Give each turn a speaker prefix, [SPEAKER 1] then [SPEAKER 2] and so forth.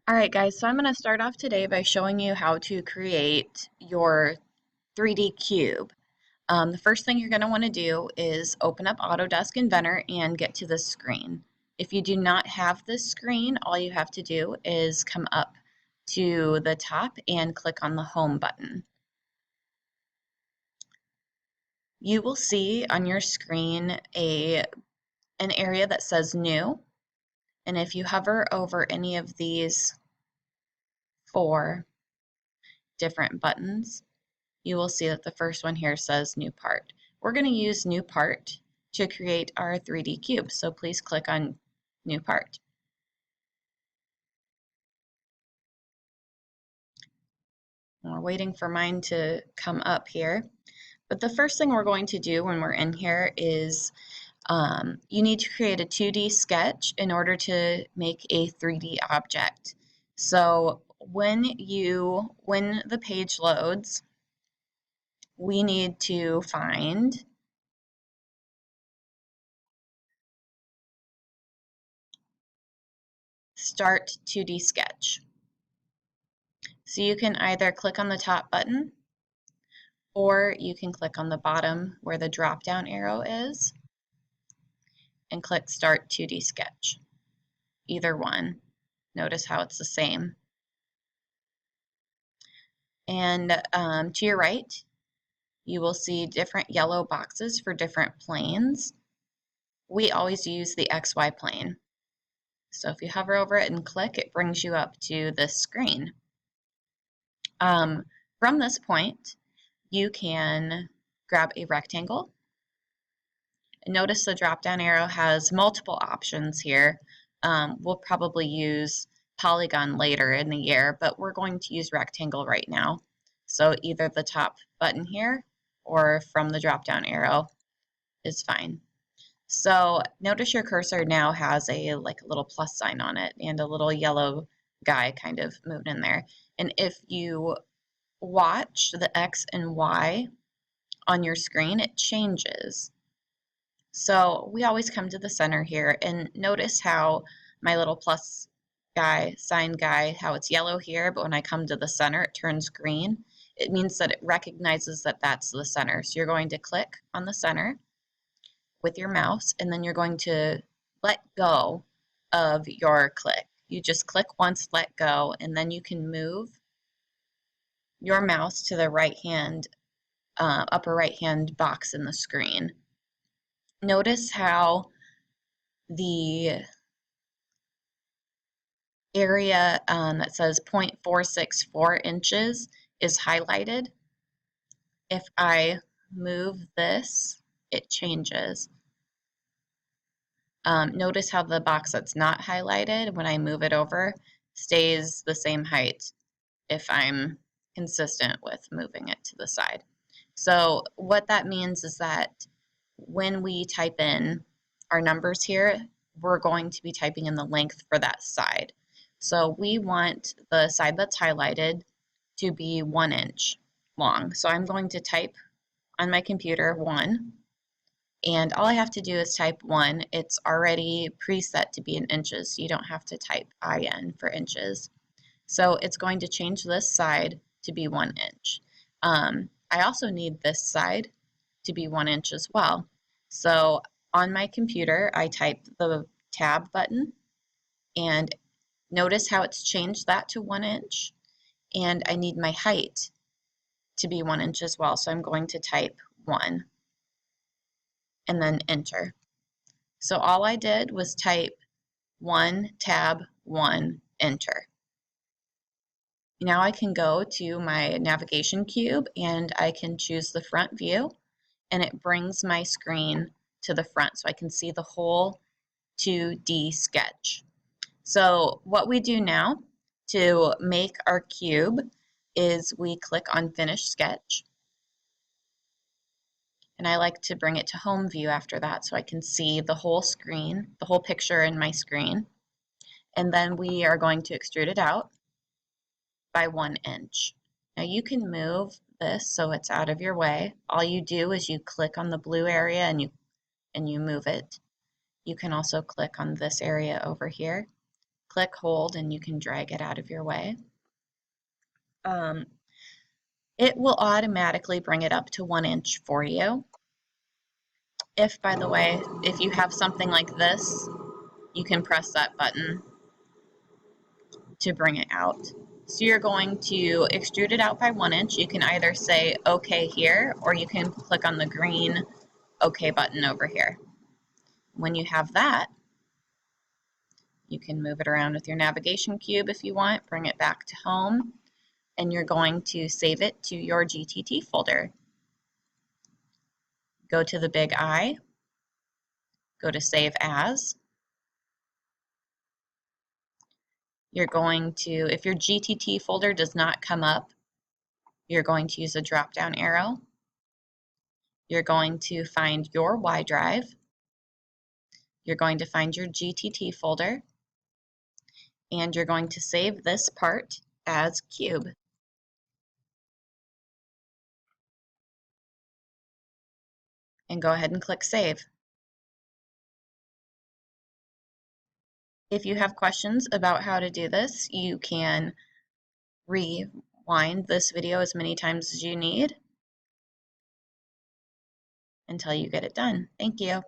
[SPEAKER 1] All right, guys, so I'm going to start off today by showing you how to create your 3D cube. The first thing you're going to want to do is open up Autodesk Inventor and get to this screen. If you do not have this screen, all you have to do is come up to the top and click on the Home button. You will see on your screen an area that says New, and if you hover over any of these four different buttons, you will see that the first one here says New Part. We're going to use New Part to create our 3D cube, so please click on New Part. We're waiting for mine to come up here, but the first thing we're going to do when we're in here is you need to create a 2D sketch in order to make a 3D object. So when the page loads, we need to find Start 2D Sketch. So you can either click on the top button or you can click on the bottom where the drop down arrow is and click Start 2D Sketch. Either one. Notice how it's the same. And to your right, you will see different yellow boxes for different planes. We always use the XY plane. So if you hover over it and click, it brings you up to this screen. From this point, you can grab a rectangle. And notice the drop-down arrow has multiple options here. We'll probably use polygon later in the year, but we're going to use rectangle right now. So either the top button here or from the drop-down arrow is fine. So notice your cursor now has a little plus sign on it and a little yellow guy kind of moved in there. And if you watch the X and Y on your screen, it changes. So we always come to the center here and notice how my little plus guy, sign guy, how it's yellow here, but when I come to the center, it turns green. It means that it recognizes that that's the center. So you're going to click on the center with your mouse, and then you're going to let go of your click. You just click once, let go, and then you can move your mouse to the right hand, upper right hand box in the screen. Notice how the area that says 0.464 inches is highlighted. If I move this, it changes. Notice how the box that's not highlighted, when I move it over, stays the same height if I'm consistent with moving it to the side. So what that means is that when we type in our numbers here, we're going to be typing in the length for that side. So we want the side that's highlighted to be 1 inch long. So I'm going to type on my computer 1, and all I have to do is type 1. It's already preset to be in inches, so you don't have to type IN for inches. So it's going to change this side to be 1 inch. I also need this side to be 1 inch as well. So on my computer, I type the tab button, and notice how it's changed that to 1 inch. And I need my height to be 1 inch as well. So I'm going to type 1 and then enter. So all I did was type 1, tab, 1, enter. Now I can go to my navigation cube and I can choose the front view, and it brings my screen to the front so I can see the whole 2D sketch. So what we do now to make our cube is we click on Finish Sketch. And I like to bring it to home view after that so I can see the whole screen, the whole picture in my screen. And then we are going to extrude it out by 1 inch. Now you can move this so it's out of your way. All you do is you click on the blue area and you move it. You can also click on this area over here, click hold and you can drag it out of your way. It will automatically bring it up to 1 inch for you. If, by the way, if you have something like this, you can press that button to bring it out. So you're going to extrude it out by 1 inch. You can either say OK here, or you can click on the green OK button over here. When you have that, you can move it around with your navigation cube if you want, bring it back to home, and you're going to save it to your GTT folder. Go to the big I, go to Save As. You're going to, if your GTT folder does not come up, you're going to use a drop-down arrow. You're going to find your Y drive. You're going to find your GTT folder, and you're going to save this part as cube. And go ahead and click Save. If you have questions about how to do this, you can rewind this video as many times as you need until you get it done. Thank you.